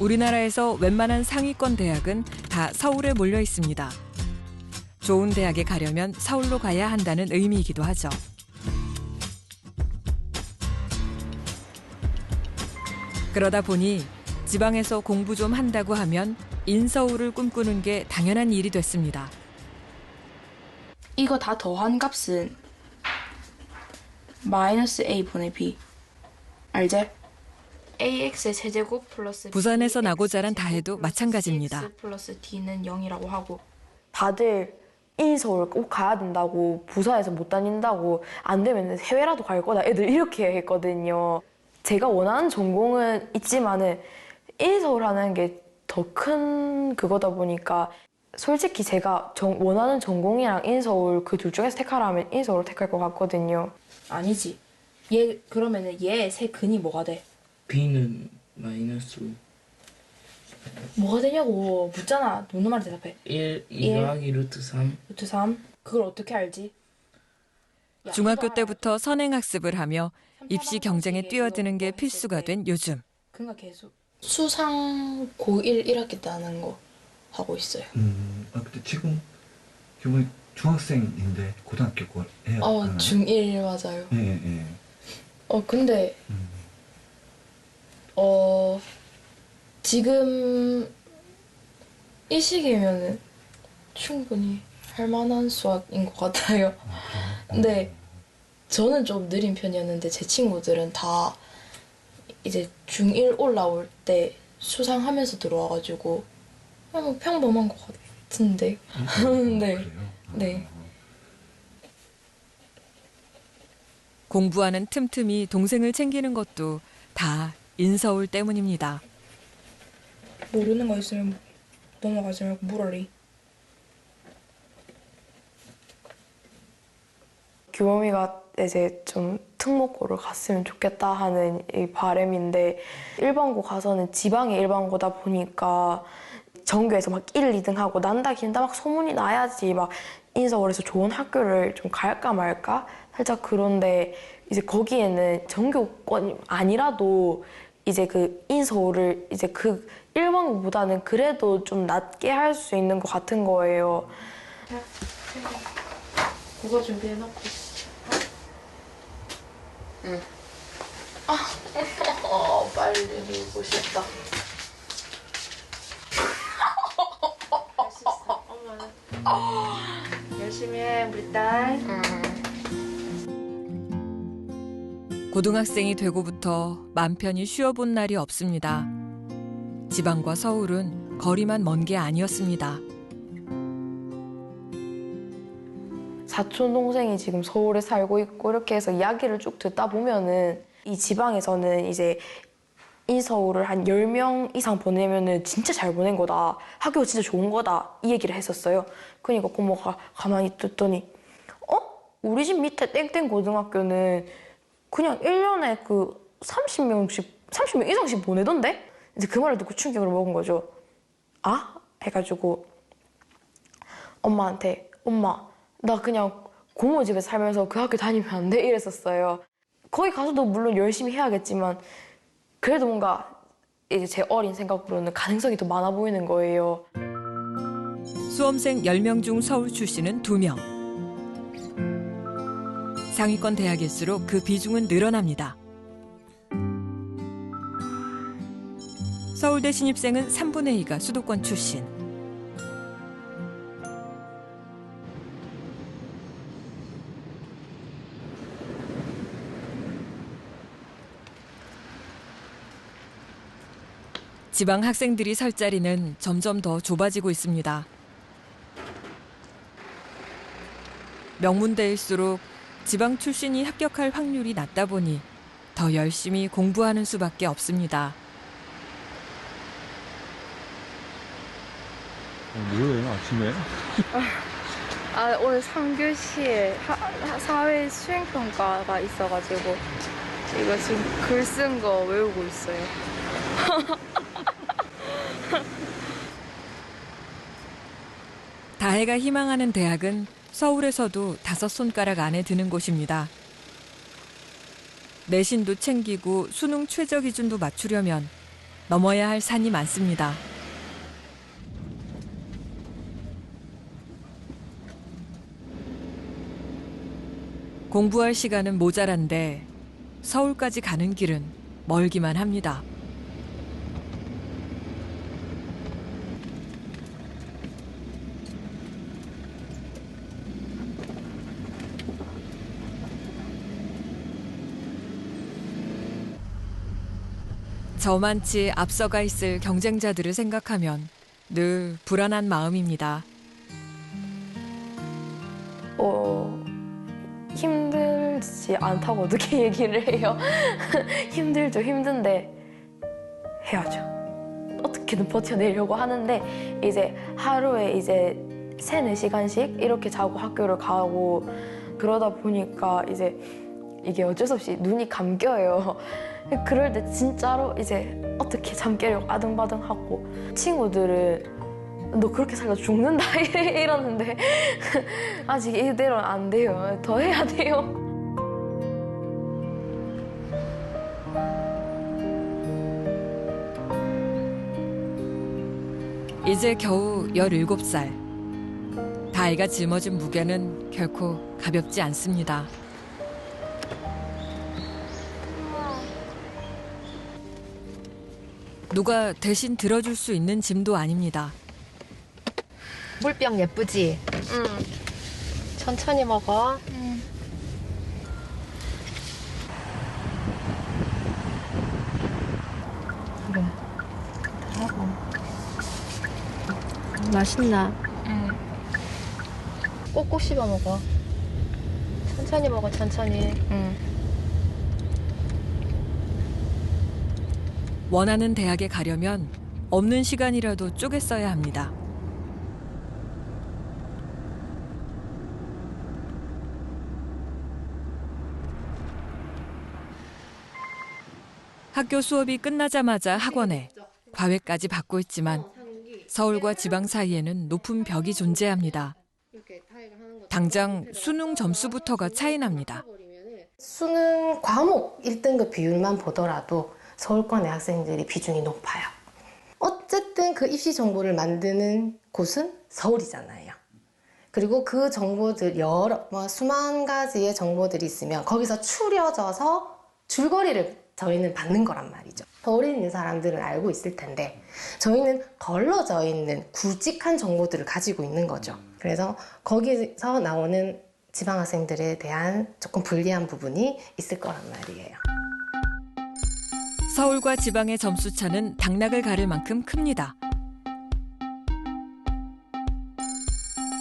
우리나라에서 웬만한 상위권 대학은 다 서울에 몰려 있습니다. 좋은 대학에 가려면 서울로 가야 한다는 의미이기도 하죠. 그러다 보니 지방에서 공부 좀 한다고 하면 인서울을 꿈꾸는 게 당연한 일이 됐습니다. 이거 다 더한 값은 마이너스 a분의 b. 알지? ax의 세제곱 플러스 부산에서 나고 자란 다혜도 마찬가지입니다. x 플러스 d는 0이라고 하고. 다들 인서울 꼭 가야 된다고, 부산에서 못 다닌다고, 안 되면 해외라도 갈 거다, 애들 이렇게 했거든요. 제가 원하는 전공은 있지만은 인서울 하는 게 더 큰 그거다 보니까 솔직히 제가 원하는 전공이랑 인서울 그 둘 중에서 택하라면 인서울 택할 것 같거든요. 아니지. 얘 그러면은 얘 세 근이 뭐가 돼? b는 마이너스 뭐가 되냐고 묻잖아. 묻는 말에 대답해. 2 더하기 루트 3. 루트 3. 그걸 어떻게 알지? 야, 중학교 이거 때부터 선행학습을 하며 입시 경쟁에 뛰어드는 게 필수가 된 요즘. 그러니까 계속 수상 고1 1학기 때 하는 거 하고 있어요. 근데 지금 이번에 중학생인데 고등학교 거 해야 하나요? 중1 맞아요. 예. 근데 지금 이 시기면은 충분히 할 만한 수학인 것 같아요. 근데 저는 좀 느린 편이었는데 제 친구들은 다 이제 중1 올라올 때 수상하면서 들어와가지고 그냥 뭐 평범한 것 같은데. 네. 그래요? 네. 공부하는 틈틈이 동생을 챙기는 것도 다 인서울 때문입니다. 모르는 거 있으면 넘어가지 말고 물어리. 규범이가 이제 좀 특목고를 갔으면 좋겠다 하는 이 바람인데, 일반고 가서는 지방의 일반고다 보니까 전교에서 막 1, 2등 하고 난다 긴다 막 소문이 나야지 막 인서울에서 좋은 학교를 좀 갈까 말까 살짝. 그런데 이제 거기에는 전교권이 아니라도 이제 그 인서울을 이제 그 일반고보다는 그래도 좀 낮게 할 수 있는 것 같은 거예요. 그거 준비해놓고. 응. 빨리 놀고 싶다. 할 수 있어. 엄마는. 열심히 해, 우리 딸. 고등학생이 되고부터 맘 편히 쉬어본 날이 없습니다. 지방과 서울은 거리만 먼 게 아니었습니다. 사촌 동생이 지금 서울에 살고 있고 이렇게 해서 이야기를 쭉 듣다 보면은 이 지방에서는 이제 인서울을 한 10명 이상 보내면은 진짜 잘 보낸 거다. 학교가 진짜 좋은 거다. 이 얘기를 했었어요. 그러니까 고모가 가만히 듣더니 우리 집 밑에 땡땡 고등학교는 그냥 1년에 그 30명 이상씩 보내던데? 이제 그 말을 듣고 충격을 먹은 거죠. 아? 해가지고 엄마한테 엄마 나 그냥 고모 집에 살면서 그 학교 다니면 안 돼? 이랬었어요. 거기 가서도 물론 열심히 해야겠지만 그래도 뭔가 이제 제 어린 생각으로는 가능성이 더 많아 보이는 거예요. 수험생 10명 중 서울 출신은 2명. 상위권 대학일수록 그 비중은 늘어납니다. 서울대 신입생은 3분의 2가 수도권 출신. 지방 학생들이 설 자리는 점점 더 좁아지고 있습니다. 명문대일수록 지방 출신이 합격할 확률이 낮다 보니 더 열심히 공부하는 수밖에 없습니다. 뭐예요, 아침에? 오늘 3교시에 사회 수행평가가 있어가지고 이거 지금 글 쓴 거 외우고 있어요. 다혜가 희망하는 대학은 서울에서도 5손가락 안에 드는 곳입니다. 내신도 챙기고 수능 최저 기준도 맞추려면 넘어야 할 산이 많습니다. 공부할 시간은 모자란데 서울까지 가는 길은 멀기만 합니다. 저만치 앞서가 있을 경쟁자들을 생각하면 늘 불안한 마음입니다. 힘들지 않다고 어떻게 얘기를 해요? 힘들죠, 힘든데 해야죠. 어떻게든 버텨내려고 하는데 이제 하루에 이제 3-4시간씩 이렇게 자고 학교를 가고 그러다 보니까 이제 이게 어쩔 수 없이 눈이 감겨요. 그럴 때 진짜로 이제 어떻게 잠 깨려고 아등바등하고 친구들은 너 그렇게 살다 죽는다 이러는데 아직 이대로는 안 돼요. 더 해야 돼요. 이제 겨우 17살. 다이가 짊어진 무게는 결코 가볍지 않습니다. 누가 대신 들어줄 수 있는 짐도 아닙니다. 물병 예쁘지? 응. 천천히 먹어. 그래. 하고. 맛있나? 응. 꼭꼭 씹어 먹어. 천천히 먹어, 천천히. 응. 원하는 대학에 가려면 없는 시간이라도 쪼개 써야 합니다. 학교 수업이 끝나자마자 학원에 과외까지 받고 있지만 서울과 지방 사이에는 높은 벽이 존재합니다. 당장 수능 점수부터가 차이 납니다. 수능 과목 1등급 비율만 보더라도 서울권의 학생들이 비중이 높아요. 어쨌든 그 입시 정보를 만드는 곳은 서울이잖아요. 그리고 그 정보들 수만 가지의 정보들이 있으면 거기서 추려져서 줄거리를 저희는 받는 거란 말이죠. 서울에 있는 사람들은 알고 있을 텐데 저희는 걸러져 있는 굵직한 정보들을 가지고 있는 거죠. 그래서 거기서 나오는 지방 학생들에 대한 조금 불리한 부분이 있을 거란 말이에요. 서울과 지방의 점수 차는 당락을 가를 만큼 큽니다.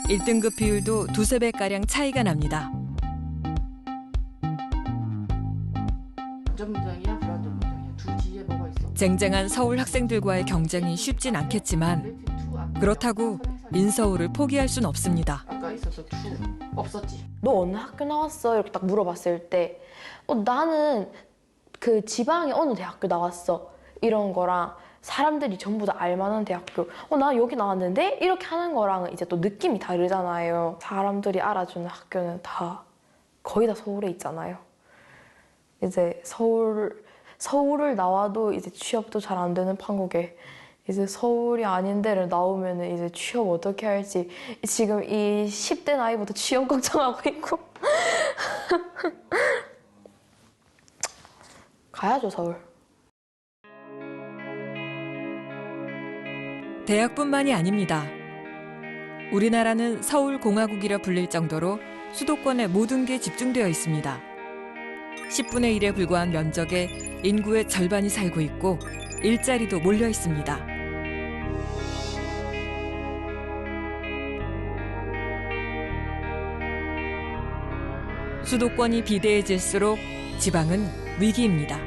1등급 비율도 2~3배가량 차이가 납니다. 안전문장이야 불안전문장이야 두 뒤에 뭐가 있어? 쟁쟁한 서울 학생들과의 경쟁이 쉽진 않겠지만 그렇다고 인서울을 포기할 순 없습니다. 아까 있었던 투 없었지? 너 어느 학교 나왔어? 이렇게 딱 물어봤을 때 나는 그 지방에 어느 대학교 나왔어 이런 거랑 사람들이 전부 다 알만한 대학교 나 여기 나왔는데 이렇게 하는 거랑은 이제 또 느낌이 다르잖아요. 사람들이 알아주는 학교는 다 거의 다 서울에 있잖아요. 이제 서울을 나와도 이제 취업도 잘 안 되는 판국에 이제 서울이 아닌 데를 나오면 이제 취업 어떻게 할지 지금 이 10대 나이부터 취업 걱정하고 있고 가야죠 서울. 대학뿐만이 아닙니다. 우리나라는 서울공화국이라 불릴 정도로 수도권에 모든 게 집중되어 있습니다. 10분의 1에 불과한 면적에 인구의 절반이 살고 있고 일자리도 몰려 있습니다. 수도권이 비대해질수록 지방은 위기입니다.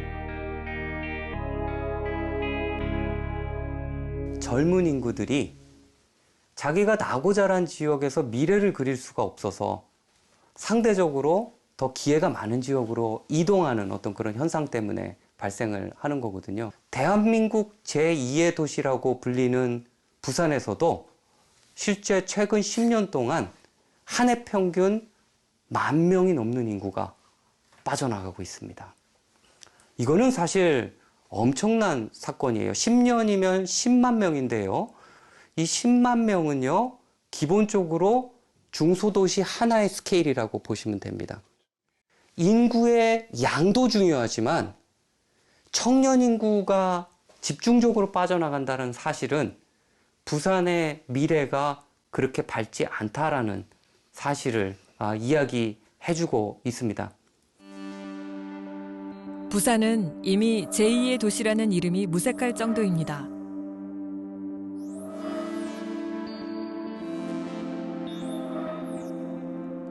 젊은 인구들이 자기가 나고 자란 지역에서 미래를 그릴 수가 없어서 상대적으로 더 기회가 많은 지역으로 이동하는 어떤 그런 현상 때문에 발생을 하는 거거든요. 대한민국 제2의 도시라고 불리는 부산에서도 실제 최근 10년 동안 한 해 평균 10,000명이 넘는 인구가 빠져나가고 있습니다. 이거는 사실 엄청난 사건이에요. 10년이면 10만 명인데요. 이 10만 명은요, 기본적으로 중소도시 하나의 스케일이라고 보시면 됩니다. 인구의 양도 중요하지만 청년 인구가 집중적으로 빠져나간다는 사실은 부산의 미래가 그렇게 밝지 않다라는 사실을 이야기해주고 있습니다. 부산은 이미 제2의 도시라는 이름이 무색할 정도입니다.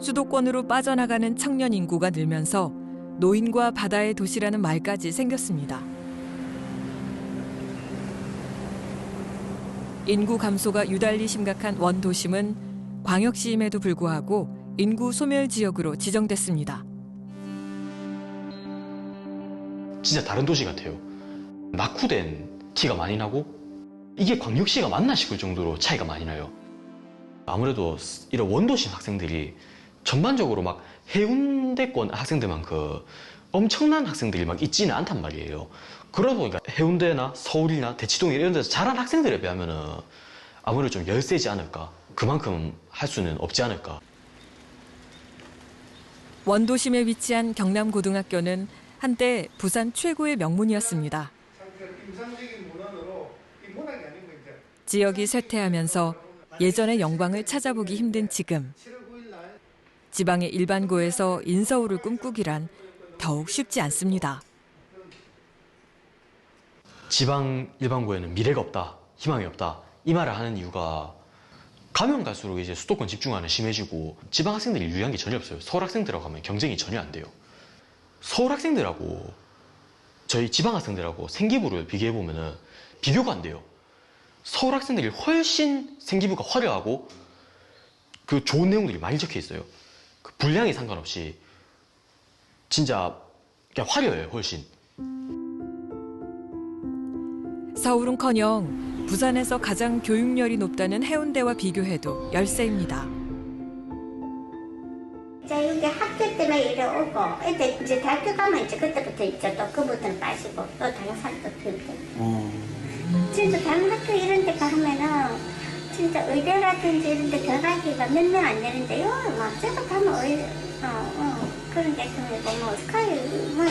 수도권으로 빠져나가는 청년 인구가 늘면서 노인과 바다의 도시라는 말까지 생겼습니다. 인구 감소가 유달리 심각한 원도심은 광역시임에도 불구하고 인구 소멸 지역으로 지정됐습니다. 진짜 다른 도시 같아요. 낙후된 티가 많이 나고 이게 광역시가 맞나 싶을 정도로 차이가 많이 나요. 아무래도 이런 원도심 학생들이 전반적으로 막 해운대권 학생들만큼 엄청난 학생들이 막 있지는 않단 말이에요. 그러다 보니까 해운대나 서울이나 대치동 이런 데서 자란 학생들에 비하면은 아무래도 좀 열세지 않을까. 그만큼 할 수는 없지 않을까. 원도심에 위치한 경남고등학교는 한때 부산 최고의 명문이었습니다. 지역이 쇠퇴하면서 예전의 영광을 찾아보기 힘든 지금, 지방의 일반고에서 인서울을 꿈꾸기란 더욱 쉽지 않습니다. 지방 일반고에는 미래가 없다, 희망이 없다 이 말을 하는 이유가 가면 갈수록 이제 수도권 집중화는 심해지고 지방 학생들이 유리한 게 전혀 없어요. 서울 학생들하고 하면 경쟁이 전혀 안 돼요. 서울 학생들하고 저희 지방 학생들하고 생기부를 비교해 보면은 비교가 안 돼요. 서울 학생들이 훨씬 생기부가 화려하고 그 좋은 내용들이 많이 적혀 있어요. 그 분량이 상관없이 진짜 그냥 화려해요, 훨씬. 서울은커녕 부산에서 가장 교육열이 높다는 해운대와 비교해도 열세입니다. 자, 여기 학교 때문에 이래 오고, 애들 이제 대학교 가면 이제 그때부터 이제 또 그부터는 빠지고, 또 다른 사람도 피우고. 진짜 다른 학교 이런 데 가면은, 진짜 의대라든지 이런 데 들어가기가 몇 명 안 되는데요. 막 저도 가면 그런 데 그리고 뭐 스카이, 뭐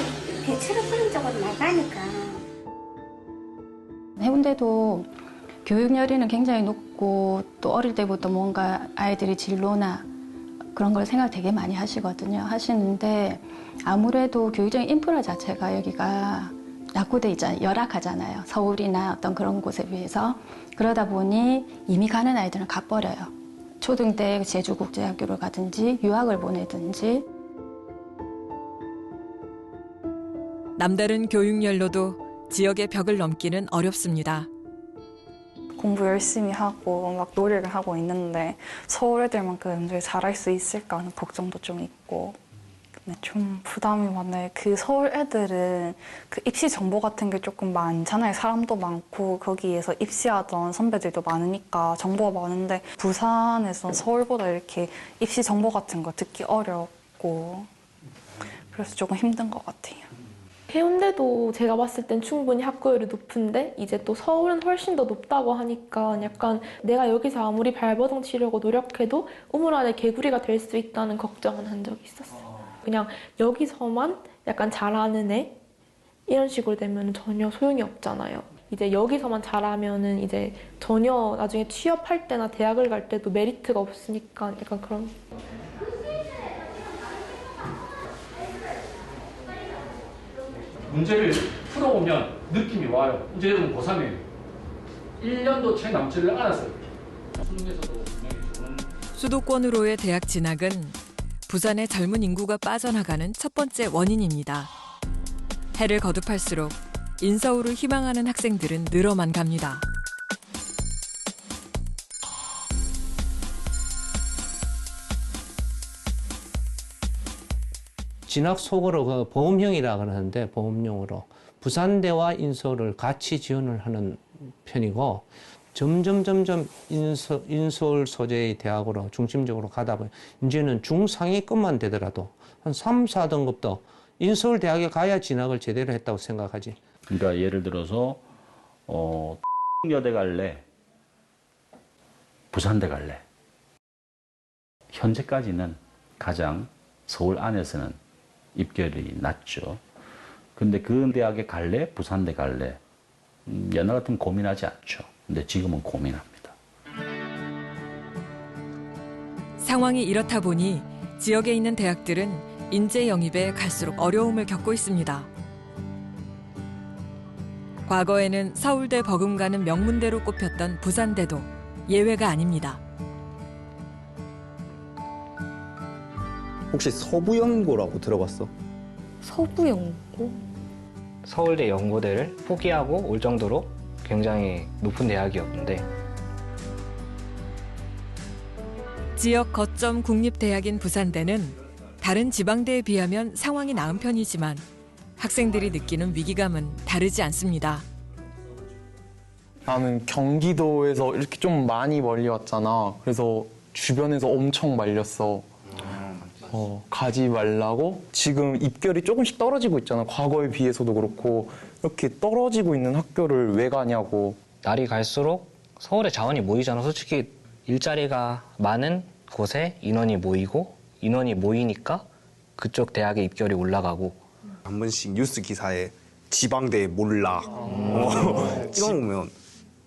대체로 그런 쪽으로 나가니까. 해운대도 교육열의는 굉장히 높고 또 어릴 때부터 뭔가 아이들이 진로나 그런 걸 생각 되게 많이 하시는데 아무래도 교육적인 인프라 자체가 여기가 낙후돼 있잖아요. 열악하잖아요. 서울이나 어떤 그런 곳에 비해서. 그러다 보니 이미 가는 아이들은 가버려요. 초등 때 제주국제학교를 가든지 유학을 보내든지. 남다른 교육열로도 지역의 벽을 넘기는 어렵습니다. 공부 열심히 하고 막 노력을 하고 있는데 서울 애들만큼 잘할 수 있을까 하는 걱정도 좀 있고 좀 부담이 많아요. 그 서울 애들은 그 입시 정보 같은 게 조금 많잖아요. 사람도 많고 거기에서 입시하던 선배들도 많으니까 정보가 많은데 부산에서 서울보다 이렇게 입시 정보 같은 거 듣기 어렵고 그래서 조금 힘든 것 같아요. 해운대도 제가 봤을 땐 충분히 학구열이 높은데 이제 또 서울은 훨씬 더 높다고 하니까 약간 내가 여기서 아무리 발버둥 치려고 노력해도 우물 안에 개구리가 될 수 있다는 걱정은 한 적이 있었어요. 그냥 여기서만 약간 잘하는 애 이런 식으로 되면 전혀 소용이 없잖아요. 이제 여기서만 잘하면은 이제 전혀 나중에 취업할 때나 대학을 갈 때도 메리트가 없으니까 약간 그런. 문제를 풀어보면 느낌이 와요. 이제 여러분 고3이에요. 1년도 채 남지를 않았어요. 수능에서도 분명히 좋은. 수도권으로의 대학 진학은 부산의 젊은 인구가 빠져나가는 첫 번째 원인입니다. 해를 거듭할수록 인서울을 희망하는 학생들은 늘어만 갑니다. 진학 속으로 그 보험형이라 그러는데 보험용으로 부산대와 인서울을 같이 지원을 하는 편이고 점점 인서울 소재의 대학으로 중심적으로 가다 보니 이제는 중상위급만 되더라도 한 3, 4등급도 인서울 대학에 가야 진학을 제대로 했다고 생각하지 그러니까 예를 들어서 여대 갈래, 부산대 갈래. 현재까지는 가장 서울 안에서는 입결이 낮죠. 근데 그 대학에 갈래, 부산대 갈래. 옛날 같으면 고민하지 않죠. 근데 지금은 고민합니다. 상황이 이렇다 보니 지역에 있는 대학들은 인재 영입에 갈수록 어려움을 겪고 있습니다. 과거에는 서울대 버금가는 명문대로 꼽혔던 부산대도 예외가 아닙니다. 혹시 서부연고라고 들어봤어? 서부연고? 서울대 연고대를 포기하고 올 정도로 굉장히 높은 대학이었는데 지역 거점 국립대학인 부산대는 다른 지방대에 비하면 상황이 나은 편이지만 학생들이 느끼는 위기감은 다르지 않습니다. 나는 경기도에서 이렇게 좀 많이 멀리 왔잖아. 그래서 주변에서 엄청 말렸어. 가지 말라고. 지금 입결이 조금씩 떨어지고 있잖아. 과거에 비해서도 그렇고. 이렇게 떨어지고 있는 학교를 왜 가냐고. 날이 갈수록 서울에 자원이 모이잖아. 솔직히 일자리가 많은 곳에 인원이 모이고 인원이 모이니까 그쪽 대학의 입결이 올라가고. 한 번씩 뉴스 기사에 지방대 몰라 이거 보면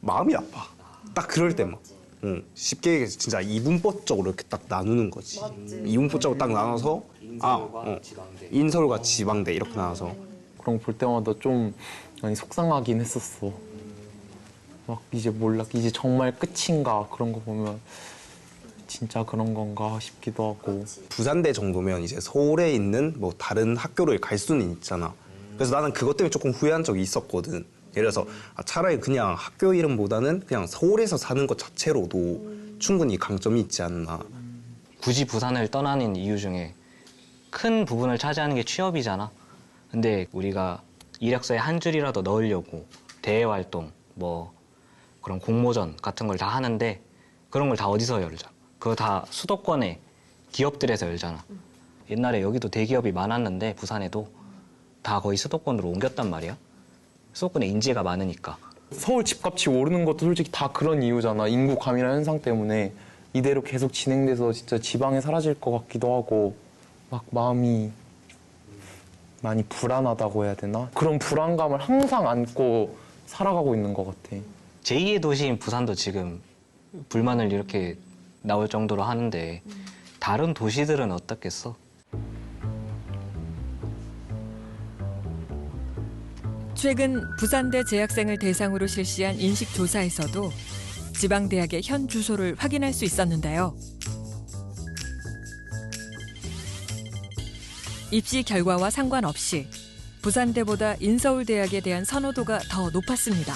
마음이 아파. 딱 그럴 때만 쉽게 얘기해서 진짜 이분법적으로 이렇게 딱 나누는 거지. 이분법적으로 딱 나눠서 인서울과 지방대 이렇게 나눠서 그런 거 볼 때마다 좀 많이 속상하긴 했었어. 막 이제 몰라, 이제 정말 끝인가 그런 거 보면 진짜 그런 건가 싶기도 하고. 부산대 정도면 이제 서울에 있는 뭐 다른 학교를 갈 수는 있잖아. 그래서 나는 그것 때문에 조금 후회한 적이 있었거든. 예를 들어서 차라리 그냥 학교 이름보다는 그냥 서울에서 사는 것 자체로도 충분히 강점이 있지 않나. 굳이 부산을 떠나는 이유 중에 큰 부분을 차지하는 게 취업이잖아. 근데 우리가 이력서에 한 줄이라도 넣으려고 대외활동, 뭐 그런 공모전 같은 걸 다 하는데 그런 걸 다 어디서 열자? 그거 다 수도권의 기업들에서 열잖아. 옛날에 여기도 대기업이 많았는데 부산에도 다 거의 수도권으로 옮겼단 말이야. 수도권에 인재가 많으니까. 서울 집값이 오르는 것도 솔직히 다 그런 이유잖아. 인구 감인화 현상 때문에 이대로 계속 진행돼서 진짜 지방에 사라질 것 같기도 하고 막 마음이 많이 불안하다고 해야 되나? 그런 불안감을 항상 안고 살아가고 있는 것 같아. 제2의 도시인 부산도 지금 불만을 이렇게 나올 정도로 하는데 다른 도시들은 어떻겠어? 최근 부산대 재학생을 대상으로 실시한 인식조사에서도 지방대학의 현 주소를 확인할 수 있었는데요. 입시 결과와 상관없이 부산대보다 인서울대학에 대한 선호도가 더 높았습니다.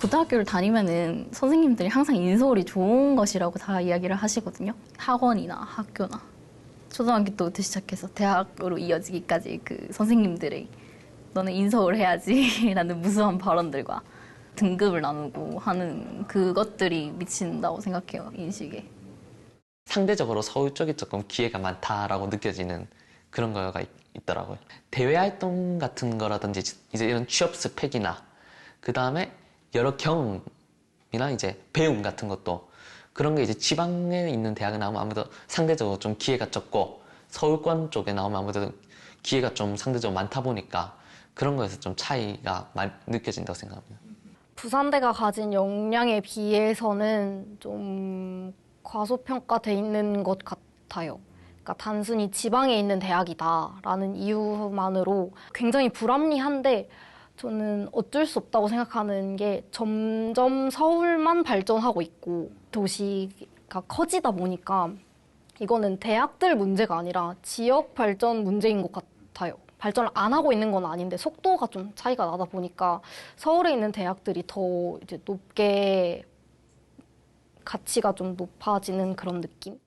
고등학교를 다니면은 선생님들이 항상 인서울이 좋은 것이라고 다 이야기를 하시거든요. 학원이나 학교나. 초등학교 때부터 시작해서 대학으로 이어지기까지 그 선생님들의 너는 인서울 해야지 라는 무수한 발언들과 등급을 나누고 하는 그것들이 미친다고 생각해요, 인식에. 상대적으로 서울 쪽이 조금 기회가 많다라고 느껴지는 그런 거가 있더라고요. 대외 활동 같은 거라든지 이제 이런 취업 스펙이나 그 다음에 여러 경험이나 이제 배움 같은 것도 그런 게 이제 지방에 있는 대학에 나오면 아무래도 상대적으로 좀 기회가 적고 서울권 쪽에 나오면 아무래도 기회가 좀 상대적으로 많다 보니까 그런 거에서 좀 차이가 많이 느껴진다고 생각합니다. 부산대가 가진 역량에 비해서는 좀 과소평가돼 있는 것 같아요. 그러니까 단순히 지방에 있는 대학이다라는 이유만으로 굉장히 불합리한데 저는 어쩔 수 없다고 생각하는 게 점점 서울만 발전하고 있고 도시가 커지다 보니까 이거는 대학들 문제가 아니라 지역 발전 문제인 것 같아요. 발전을 안 하고 있는 건 아닌데 속도가 좀 차이가 나다 보니까 서울에 있는 대학들이 더 이제 높게 가치가 좀 높아지는 그런 느낌?